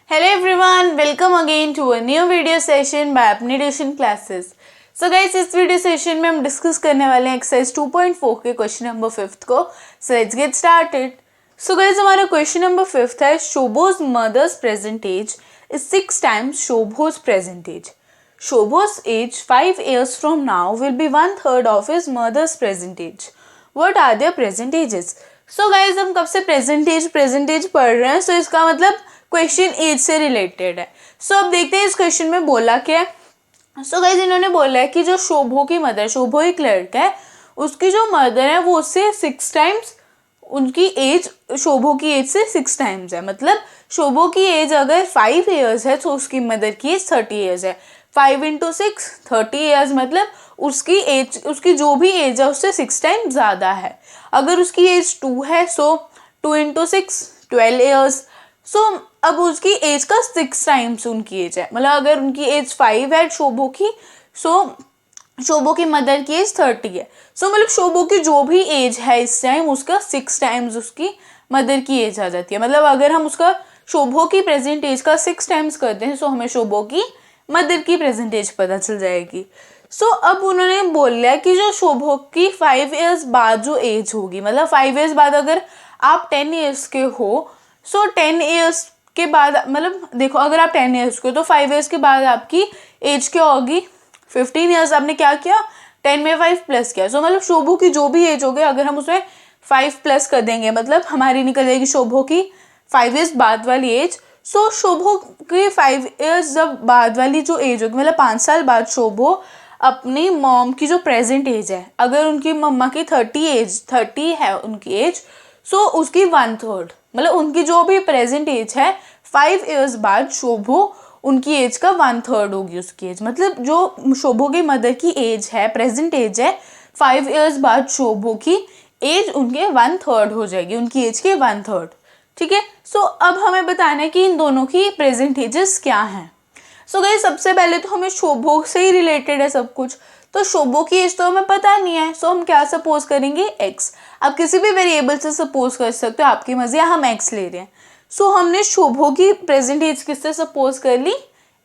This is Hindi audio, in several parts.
Hello everyone, welcome again to a new video session by अपनी ट्यूशन क्लासेस। सो गाइस, इस वीडियो सेशन में हम डिस्कस करने वाले हैं एक्सरसाइज 2.4 के क्वेश्चन नंबर 5 को। So let's get started. So guys, हमारा क्वेश्चन नंबर 5 है Shobho's mother's present age is 6 times Shobho's present age. Shobho's age 5 years from now will be 1/3 of his mother's present age. What are their present ages? So guys, हम कब से प्रेजेंट एज पढ़ रहे हैं, सो इसका मतलब क्वेश्चन एज से रिलेटेड है। सो अब देखते हैं इस क्वेश्चन में बोला क्या है। सो गाइज, इन्होंने बोला है कि जो शोभो की मदर, शोभो एक लड़का है, उसकी जो मदर है वो उससे 6 टाइम्स, उनकी एज शोभो की एज से 6 टाइम्स है। मतलब शोभो की एज अगर 5 years है तो उसकी मदर की एज 30 years है। 5 into 6 30 years, मतलब उसकी एज, उसकी जो भी एज है उससे 6 टाइम्स ज़्यादा है। अगर उसकी एज 2 है सो 2 into 6 12 years। सो अब उसकी एज का 6 टाइम्स उनकी एज है। मतलब अगर उनकी एज 5 है शोभो की, सो शोभो की मदर की एज 30 है। सो मतलब शोभो की जो भी एज है इस टाइम उसका 6 टाइम्स उसकी मदर की एज आ जाती है। मतलब अगर हम उसका शोभो की प्रेजेंट एज का 6 टाइम्स करते हैं सो हमें शोभो की मदर की प्रेजेंट एज पता चल जाएगी। सो अब उन्होंने बोला कि जो शोभो की 5 years बाद जो एज होगी, मतलब 5 years बाद अगर आप 10 years के हो, सो 10 years के बाद, मतलब देखो अगर आप 10 years के हो तो 5 years के बाद आपकी एज क्या होगी, 15 years। आपने क्या किया, 10 में 5 प्लस किया। सो मतलब शोभो की जो भी एज होगी अगर हम उसमें 5 प्लस कर देंगे, मतलब हमारी निकल जाएगी शोभो की 5 years बाद वाली एज। सो शोभो की 5 years जब बाद वाली जो एज होगी, मतलब 5 साल बाद शोभो अपनी मॉम की जो प्रेजेंट एज है, अगर उनकी मम्मा की 30 है उनकी एज, सो उसकी 1/3, मतलब उनकी जो भी प्रेजेंट एज है 5 years बाद शोभो उनकी एज का 1/3 होगी उसकी एज। मतलब जो शोभो की मदर की एज है, प्रेजेंट एज है, 5 years बाद शोभो की एज उनके 1/3 हो जाएगी, उनकी एज के 1/3। ठीक है। सो अब हमें बताना है कि इन दोनों की प्रेजेंट एजेस क्या हैं। सो गाइस, सबसे पहले तो हमें शोभो से ही रिलेटेड है सब कुछ, तो शोभो की एज तो हमें पता नहीं है। सो हम क्या सपोज करेंगे, एक्स। आप किसी भी वेरिएबल से सपोज कर सकते हो, आपकी मर्जी, हम एक्स ले रहे हैं। सो हमने शोभो की प्रेजेंट एज किससे सपोज कर ली,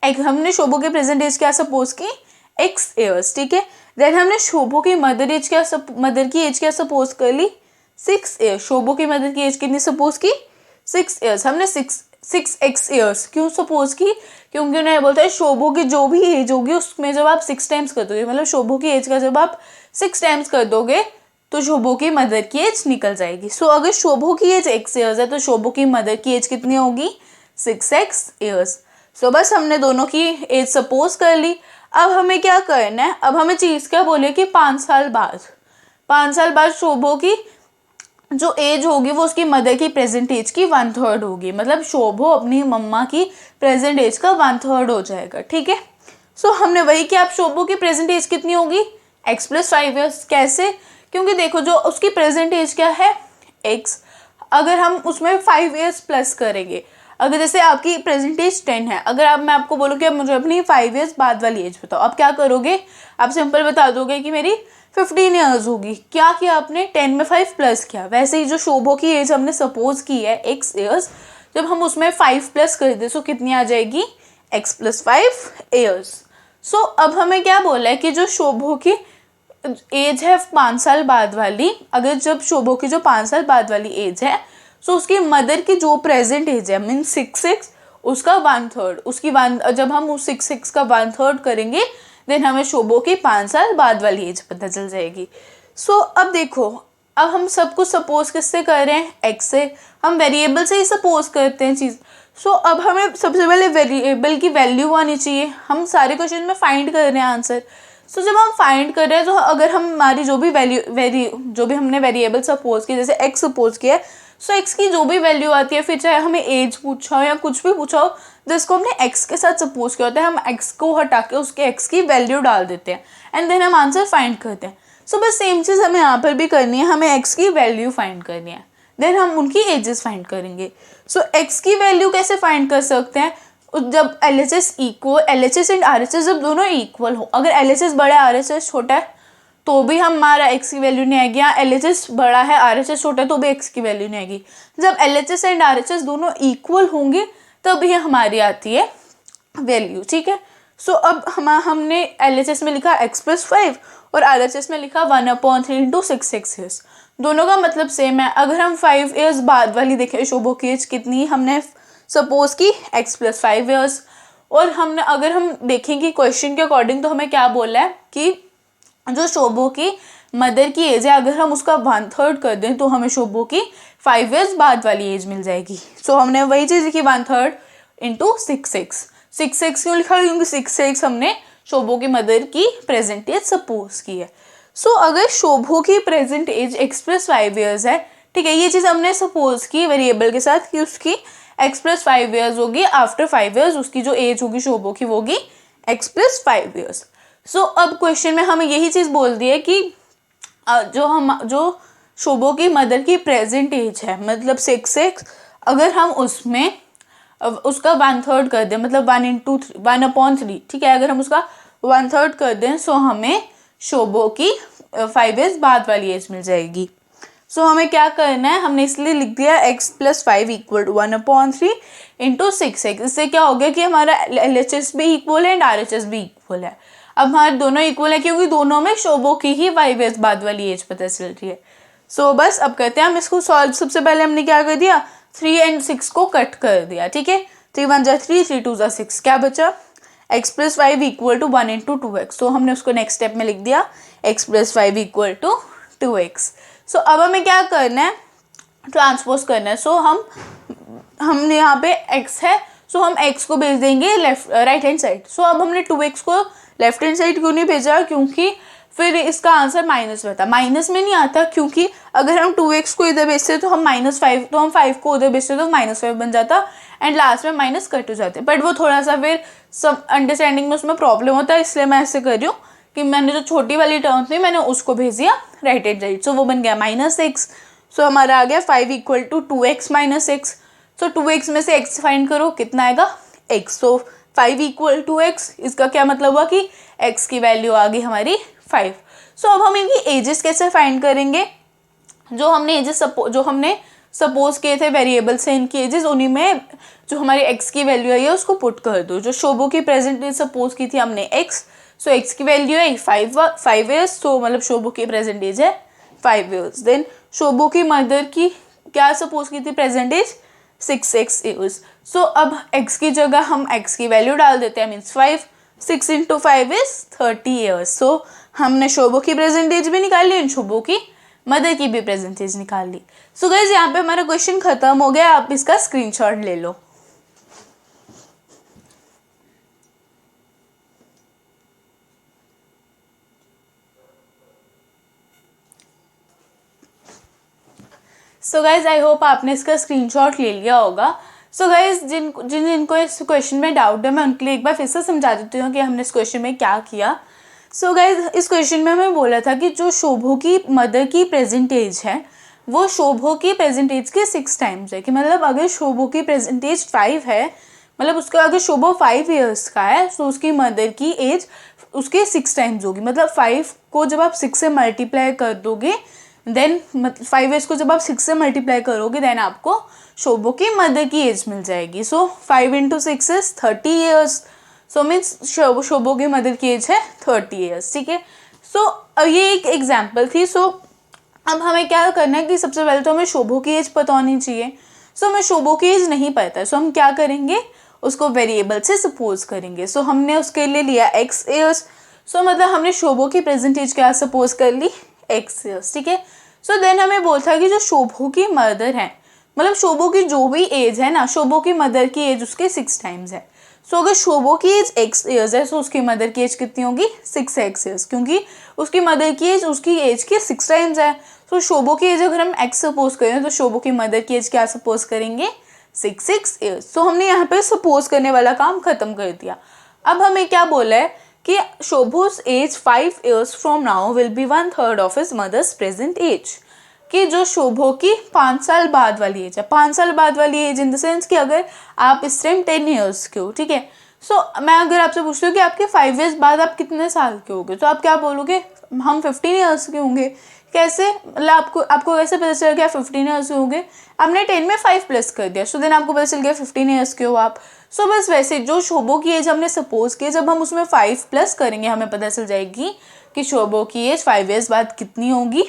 एक्स। हमने शोभो की प्रेजेंट एज क्या सपोज की, एक्स ईयर्स। ठीक है। देन हमने शोभो की मदर एज क्या मदर की एज क्या सपोज कर ली, 6 years। शोभो की मदर की एज कितनी सपोज की, 6 years। हमने 6x years क्यों सपोज की, क्योंकि उन्हें बोलता है शोभो की जो भी एज होगी उसमें जब आप 6 टाइम्स कर दोगे, मतलब शोभो की एज का जब आप 6 टाइम्स कर दोगे तो शोभो की मदर की एज निकल जाएगी। सो अगर शोभो की एज x years है तो शोभो की मदर की एज कितनी होगी, 6x years। सो बस हमने दोनों की एज सपोज कर ली। अब हमें क्या करना है, अब हमें चीज़ क्या बोले कि 5 साल बाद शोभो की जो एज होगी वो उसकी मदर की प्रेजेंट एज की 1/3 होगी। मतलब शोभो अपनी मम्मा की प्रेजेंट एज का 1/3 हो जाएगा। ठीक है। सो हमने वही किया। अब शोभो की प्रेजेंट एज कितनी होगी, x + 5 years। कैसे, क्योंकि देखो जो उसकी प्रेजेंट एज क्या है, x। अगर हम उसमें 5 years प्लस करेंगे, अगर जैसे आपकी प्रेजेंट एज 10 है, अगर मैं आपको बोलूँ कि अब मुझे अपनी 5 years बाद वाली एज बताओ, आप क्या करोगे, आप सिंपल बता दोगे कि मेरी 15 years होगी। क्या किया आपने, 10 में 5 प्लस किया। वैसे ही जो शोभो की एज हमने सपोज की है x years, जब हम उसमें 5 प्लस कर दे सो कितनी आ जाएगी, x + 5 years। सो अब हमें क्या बोला है कि जो शोभो की एज है 5 साल बाद वाली, अगर जब शोभो की जो 5 साल बाद वाली एज है, सो उसकी मदर की जो प्रेजेंट एज है मीन 6 उसका 1/3, उसकी जब हम उस 6 का 1/3 करेंगे देन हमें शोभो की 5 साल बाद वाली एज पता चल जाएगी। सो अब देखो, अब हम सब कुछ सपोज किससे कर रहे हैं, एक्स से। हम वेरिएबल से ही सपोज करते हैं चीज़। सो अब हमें सबसे पहले वेरिएबल की वैल्यू आनी चाहिए। हम सारे क्वेश्चन में फाइंड कर रहे हैं आंसर। सो जब हम फाइंड कर रहे हैं तो अगर हमारी जो भी जो भी हमने वेरिएबल सपोज किया, जैसे एक्स सपोज किया है, सो एक्स की जो भी वैल्यू आती है, फिर चाहे हमें एज पूछा हो या कुछ भी पूछा हो, जिसको हमने एक्स के साथ सपोज किया होता है, हम एक्स को हटा के उसके एक्स की वैल्यू डाल देते हैं एंड देन हम आंसर फाइंड करते हैं। सो बस सेम चीज़ हमें यहाँ पर भी करनी है। हमें एक्स की वैल्यू फाइंड करनी है, देन हम उनकी एजेस फाइंड करेंगे। सो एक्स की वैल्यू कैसे फाइंड कर सकते हैं, जब LHS एंड RHS जब दोनों इक्वल हो। अगर LHS बड़ा है RHS छोटा है तो भी हमारा x की वैल्यू नहीं आएगी, या LHS बड़ा है RHS छोटा है तो भी x की वैल्यू नहीं आएगी। जब LHS एंड RHS दोनों इक्वल होंगे तब ये हमारी आती है वैल्यू, ठीक है। सो अब हमने LHS में लिखा x+5 और RHS में लिखा 1/3 इंटू 6 ईयर्स। दोनों का मतलब सेम है। अगर हम 5 ईयर्स बाद वाली देखें, शोभो की एज कितनी हमने सपोज की x+5 ईयर्स, और हमने अगर हम देखेंगे क्वेश्चन के अकॉर्डिंग तो हमें क्या बोला है कि जो शोभो की मदर की एज है अगर हम उसका 1/3 कर दें तो हमें शोभो की 5 ईयर्स बाद वाली एज मिल जाएगी। सो हमने वही चीज़ लिखी 1/3 इंटू 6x। 6x क्यों लिखा, क्योंकि 6x हमने शोभो की मदर की प्रेजेंट एज सपोज की है। सो अगर शोभो की प्रेजेंट एज x+5 ईयर्स है, ठीक है, ये चीज़ हमने सपोज की वेरिएबल के साथ कि उसकी x+5 ईयर्स होगी, आफ्टर 5 ईयर्स उसकी जो एज होगी शोभो की वो होगी x+5 ईयर्स। सो अब क्वेश्चन में हमें यही चीज़ बोल दी है कि जो शोभो की मदर की प्रेजेंट एज है मतलब 6x, अगर हम उसमें उसका 1/3 कर दें मतलब 1/3, ठीक है, अगर हम उसका 1/3 कर दें सो हमें शोभो की 5 ईयर्स बाद वाली एज मिल जाएगी। सो हमें क्या करना है, हमने इसलिए लिख दिया x+5 equal to 1/3 into 6x। इससे क्या हो गया कि हमारा LHS भी इक्वल है एंड RHS भी इक्वल है। अब हमारे दोनों इक्वल है क्योंकि दोनों में शोभो की ही 5 ईयर्स बाद वाली एज पता चल रही है। सो बस अब करते हैं हम इसको सॉल्व। सबसे पहले हमने क्या कर दिया, 3 और 6 को कट कर दिया, ठीक है। 3 1 जा 3, 3 2 जा 6, क्या बचा x+5 equal to 1 into 2x। सो हमने उसको नेक्स्ट स्टेप में लिख दिया x+5 इक्वल टू 2x। सो अब हमें क्या करना है, ट्रांसपोज करना है। सो हमने यहाँ पे x है, सो हम x को भेज देंगे राइट हैंड साइड। सो अब हमने 2x को लेफ्ट हैंड साइड क्यों नहीं भेजा, क्योंकि फिर इसका आंसर माइनस में था। माइनस में नहीं आता क्योंकि अगर हम 2x को इधर भेजते तो हम -5, तो हम 5 को उधर भेजते तो -5 बन जाता एंड लास्ट में माइनस कट हो जाते। बट वो थोड़ा सा फिर सब अंडरस्टैंडिंग में उसमें प्रॉब्लम होता है, इसलिए मैं ऐसे कर रही हूँ कि मैंने जो छोटी वाली टर्म थी मैंने उसको भेज दिया राइट हैंड साइड। सो वो बन गया -x। सो हमारा आ गया 5 equal to 2x - x। So 2x में से x फाइंड करो, कितना आएगा x। So 5 equal to x, इसका क्या मतलब हुआ कि x की वैल्यू आ गई हमारी 5। सो अब हम इनकी एजेस कैसे फाइंड करेंगे, जो हमने सपोज किए थे वेरिएबल से इनकी एजेस, उन्हीं में जो हमारी x की वैल्यू है उसको पुट कर दो। जो शोभो की प्रेजेंट एज सपोज की थी हमने x, सो x की वैल्यू है 5 ईयर्स, तो मतलब शोभो की प्रेजेंट एज है 5 ईयर्स। देन शोभो की मदर की क्या सपोज की थी प्रेजेंट एज 6x ईयर्स। सो अब x की जगह हम x की वैल्यू डाल देते हैं, means 5। 6 into 5 is 30 years. So हमने शोभो की प्रेजेंट एज भी निकाल ली, शोभो की मदर की भी प्रेजेंट एज निकाल ली। सो गाइस यहाँ पे हमारा क्वेश्चन खत्म हो गया, आप इसका स्क्रीनशॉट ले लो। सो गाइज आई होप आपने इसका स्क्रीनशॉट ले लिया होगा। सो गाइज जिनको इस क्वेश्चन में डाउट है मैं उनके लिए एक बार फिर से समझा देती हूँ कि हमने इस क्वेश्चन में क्या किया। सो गाइज इस क्वेश्चन में हमें बोला था कि जो शोभो की मदर की प्रेजेंट एज है वो शोभो की प्रेजेंट एज के 6 टाइम्स है। कि मतलब अगर शोभो की प्रेजेंट एज 5 है, मतलब उसका अगर शोभो 5 ईयर्स का है तो उसकी मदर की एज उसके 6 टाइम्स होगी। मतलब 5 को जब आप 6 से मल्टीप्लाई कर दोगे देन 5 ईयर्स को जब आप 6 से मल्टीप्लाई करोगे देन आपको शोभो की मदर की एज मिल जाएगी। So 5 into 6 is 30 years. So means Shobho की मदर की एज है 30 ईयर्स, ठीक है। सो ये एक एग्जाम्पल थी। सो अब हमें क्या करना है कि सबसे पहले तो हमें शोभो की एज पता होनी चाहिए। सो हमें शोभो की एज नहीं पता है, सो हम क्या करेंगे, उसको वेरिएबल से सपोज करेंगे। सो हमने उसके लिए लिया x ईयर्स। सो मतलब हमने शोभो की प्रेजेंट एज क्या सपोज कर ली, x ईयर्स, ठीक है। सो देन हमें बोलता है कि जो शोभो की मदर है, मतलब शोभो की जो भी एज है ना, शोभो की मदर की एज उसके 6 टाइम्स है। सो अगर शोभो की एज x ईयर्स है तो उसकी मदर की एज कितनी होगी 6x ईयर्स, क्योंकि उसकी मदर की एज उसकी एज के 6 टाइम्स है। सो शोभो की एज अगर हम x सपोज करें तो शोभो की मदर की एज क्या सपोज करेंगे 6 ईयर्स। सो हमने यहाँ पे सपोज करने वाला काम खत्म कर दिया। अब हमें क्या बोला है कि Shobho's age 5 years from now will be 1/3 of his mother's present age. कि जो शोभो की 5 साल बाद वाली एज है, 5 साल बाद वाली एज इन द सेंस कि अगर आप इस टाइम 10 ईयर्स के हो, ठीक है। सो मैं अगर आपसे पूछती हूँ कि आपके 5 ईयर्स बाद आप कितने साल के होगे, तो आप क्या बोलोगे, हम 15 ईयर्स के होंगे, कैसे, मतलब आपको कैसे पता चल गया 15 ईयर्स हो गए, आपने 10 में 5 प्लस कर दिया, सो देन आपको पता चल गया 15 ईयर्स के हो आप। सो बस वैसे जो शोभो की एज हमने सपोज की, जब हम उसमें 5 प्लस करेंगे हमें पता चल जाएगी कि शोभो की एज 5 ईयर्स बाद कितनी होगी।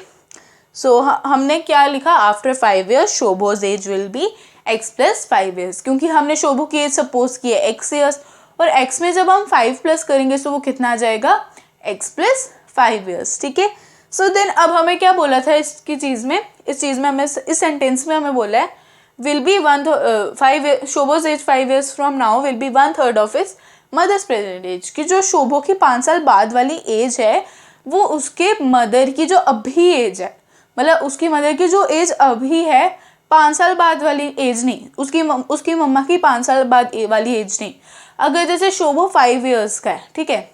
सो हमने क्या लिखा, after 5 years Shobho's age will be x plus 5 years, क्योंकि हमने शोभो की एज सपोज की है x ईयर्स, और x में जब हम 5 प्लस करेंगे तो वो कितना आ जाएगा, x प्लस 5 ईयर्स। ठीक है, सो देन अब हमें क्या बोला था इस चीज़ में हमें, इस सेंटेंस में हमें बोला है will be 5 Shobho's age 5 years from now will be 1/3 of his mother's present age, कि जो शोभो की 5 साल बाद वाली एज है वो उसके मदर की जो अभी एज है, मतलब उसकी मदर की जो एज अभी है 5 साल बाद वाली एज नहीं, उसकी मम्मा की 5 साल बाद वाली एज नहीं। अगर जैसे शोभो 5 ईयर्स का है, ठीक है,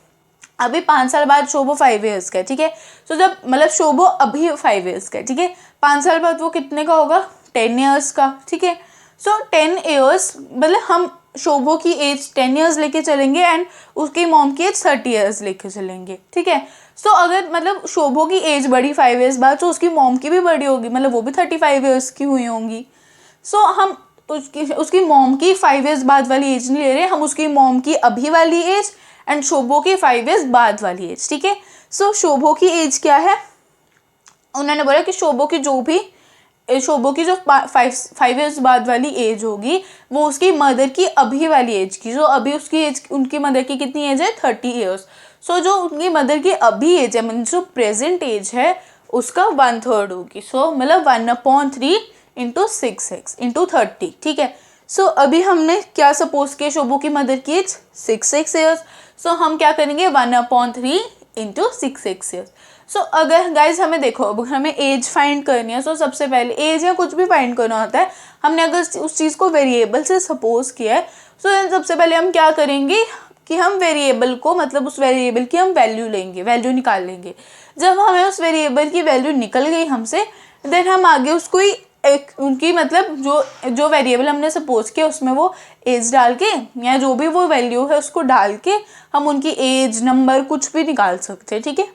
अभी 5 साल बाद शोभो 5 ईयर्स का है, ठीक है, तो जब मतलब शोभो अभी 5 ईयर्स का है, ठीक है, 5 साल बाद वो कितने का होगा, 10 ईयर्स का। ठीक है, सो 10 ईयर्स मतलब हम शोभो की एज 10 ईयर्स लेके चलेंगे एंड उसकी मॉम की एज 30 ईयर्स लेके चलेंगे। ठीक है, सो अगर मतलब शोभो की एज बढ़ी 5 ईयर्स बाद, तो उसकी मॉम की भी बड़ी होगी, मतलब वो भी 35 ईयर्स की हुई होंगी। सो हम उसकी मॉम की 5 ईयर्स बाद वाली एज नहीं ले रहे, हम उसकी मॉम की अभी वाली एज एंड शोभो की 5 ईयर्स बाद वाली एज। ठीक है, सो शोभो की एज क्या है, उन्होंने बोला कि शोभो की जो 5 ईयर्स बाद वाली एज होगी वो उसकी मदर की अभी वाली एज की, जो अभी उसकी एज, उनकी मदर की कितनी एज है, 30 ईयर्स। सो जो उनकी मदर की अभी एज है, मतलब जो प्रेजेंट एज है उसका 1/3 होगी। सो मतलब 1/3 इंटू 6x इंटू 30। ठीक है, सो अभी हमने क्या सपोज किया, शोभो की मदर की एज 6x ईयर्स, सो हम क्या करेंगे 1/3 इंटू 6x ईयर्स। सो अगर गाइज हमें देखो, अब हमें एज फाइंड करनी है, सो सबसे पहले एज या कुछ भी फाइंड करना होता है, हमने अगर उस चीज़ को वेरिएबल से सपोज किया है, सो सबसे पहले हम क्या करेंगे कि हम वेरिएबल को, मतलब उस वेरिएबल की हम वैल्यू लेंगे, वैल्यू निकाल लेंगे। जब हमें उस वेरिएबल की वैल्यू निकल गई हमसे, देन हम आगे उसको ही एक उनकी मतलब जो वेरिएबल हमने सपोज किया उसमें वो एज डाल के या जो भी वो वैल्यू है उसको डाल के हम उनकी एज नंबर कुछ भी निकाल सकते हैं। ठीक है,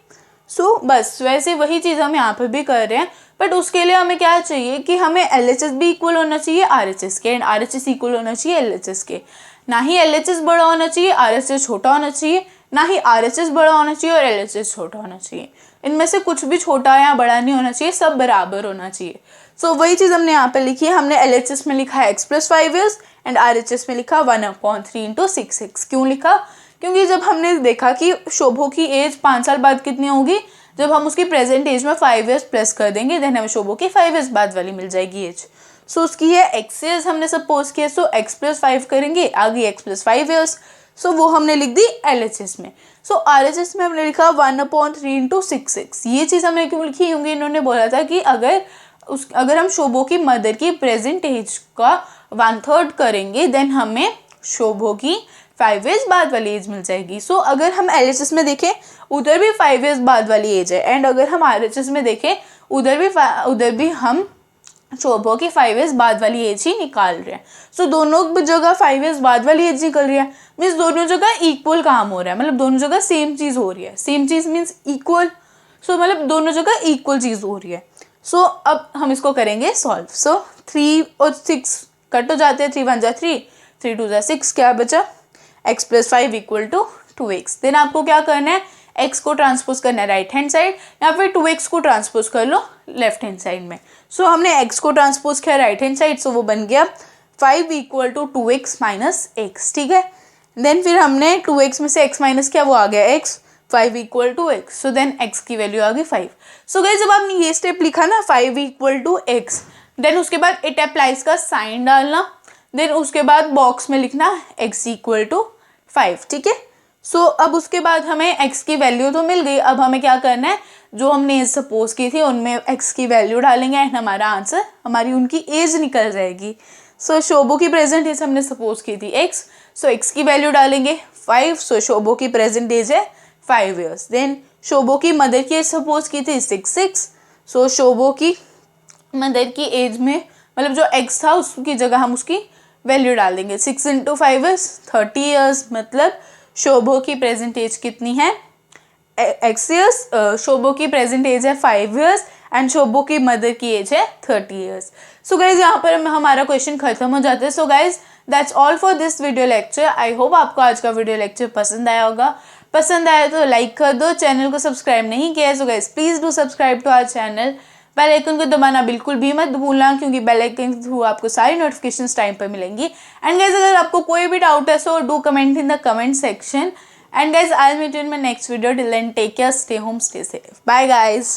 सो बस वैसे वही चीज़ हम यहाँ पर भी कर रहे हैं, बट उसके लिए हमें क्या चाहिए कि हमें LHS भी इक्वल होना चाहिए RHS के, एंड RHS इक्वल होना चाहिए LHS के। ना ही LHS बड़ा होना चाहिए, RHS छोटा होना चाहिए, ना ही RHS बड़ा होना चाहिए और LHS छोटा होना चाहिए। इनमें से कुछ भी छोटा या बड़ा नहीं होना चाहिए, सब बराबर होना चाहिए। सो वही चीज़ हमने यहाँ पे लिखी है, हमने LHS में लिखा है x plus 5 years and RHS में लिखा 1/3 इंटू 6x। क्यों लिखा, क्योंकि जब हमने देखा कि शोभो की एज 5 साल बाद कितनी होगी, जब हम उसकी प्रेजेंट एज में 5 ईयर्स प्लस कर देंगे, देन हमें शोभो की 5 ईयर्स बाद वाली मिल जाएगी एज। सो उसकी है x ईयर्स हमने सपोज किया, सो x प्लस 5 करेंगे, आगे x प्लस 5 ईयर्स, सो वो हमने लिख दी LHS में। सो RHS में हमने लिखा 1/3 इंटू 6x। ये चीज़ हमने क्यों लिखी, क्योंकि इन्होंने बोला था कि अगर हम शोभो की मदर की प्रेजेंट एज का 1/3 करेंगे, देन हमें शोभो की 5 ईयर्स बाद वाली एज मिल जाएगी। सो अगर हम LHS में देखें उधर भी 5 ईयर्स बाद वाली एज है, एंड अगर हम RHS में देखें उधर भी हम शोभो की 5 ईयर्स बाद वाली एज ही निकाल रहे हैं। सो दोनों जगह 5 ईयर्स बाद वाली एज निकल रही है, मीन्स दोनों जगह इक्वल काम हो रहा है, मतलब दोनों जगह सेम चीज़ हो रही है। सेम चीज़ मीन्स इक्वल, सो मतलब दोनों जगह इक्वल चीज़ हो रही है। सो अब हम इसको करेंगे सॉल्व। सो 3 और 6 कट हो जाते हैं, 3 1 जा 3, 3 2 जा 6, क्या बचा x plus 5 equal to 2x। Then आपको क्या करना है, x को ट्रांसपोज करना है राइट हैंड साइड, या फिर 2x को ट्रांसपोज कर लो लेफ्ट हैंड साइड में। सो हमने x को ट्रांसपोज किया राइट हैंड साइड, सो वो बन गया 5 equal to 2x minus x। ठीक है, देन फिर हमने 2x में से x माइनस किया, वो आ गया x, 5 equal to x, so then x की वैल्यू आ गई 5। सो गाइस जब आपने ये स्टेप लिखा ना 5 इक्वल टू x, देन उसके बाद इट अप्लाइज का साइन डालना, देन उसके बाद बॉक्स में लिखना x इक्वल टू 5। ठीक है, सो अब उसके बाद हमें x की वैल्यू तो मिल गई, अब हमें क्या करना है, जो हमने एज सपोज की थी उनमें x की वैल्यू डालेंगे एंड हमारा आंसर, हमारी उनकी एज निकल जाएगी। सो शोभो की प्रेजेंट एज हमने सपोज की थी x, सो x की वैल्यू डालेंगे 5, सो शोभो की प्रेजेंट एज है 5 ईयर्स। देन शोभो की मदर की एज सपोज की थी 6, सो शोभो की मदर की एज में मतलब जो x था उसकी जगह हम उसकी वैल्यू डाल देंगे, 6 इंटू 5 इज 30 ईयर्स, मतलब शोभो की प्रेजेंट एज कितनी है x ईयर्स, शोभो की प्रेजेंट एज है 5 ईयर्स एंड शोभो की मदर की एज है 30 ईयर्स। सो गाइज यहाँ पर हमारा क्वेश्चन खत्म हो जाता है। So guys that's all for this video lecture. I hope आपको आज का वीडियो लेक्चर पसंद आया होगा। पसंद आया तो लाइक कर दो, चैनल को सब्सक्राइब नहीं किया है so guys please do subscribe to our channel. Bell icon को दबाना बिल्कुल भी मत भूलना, क्योंकि बेल आइकन के थ्रू आपको सारी नोटिफिकेशंस टाइम पर मिलेंगी। एंड गाइज अगर आपको कोई भी डाउट है so do comment in the comment section. And guys I will meet you in my next video. Till then take care, stay home, stay safe, bye guys.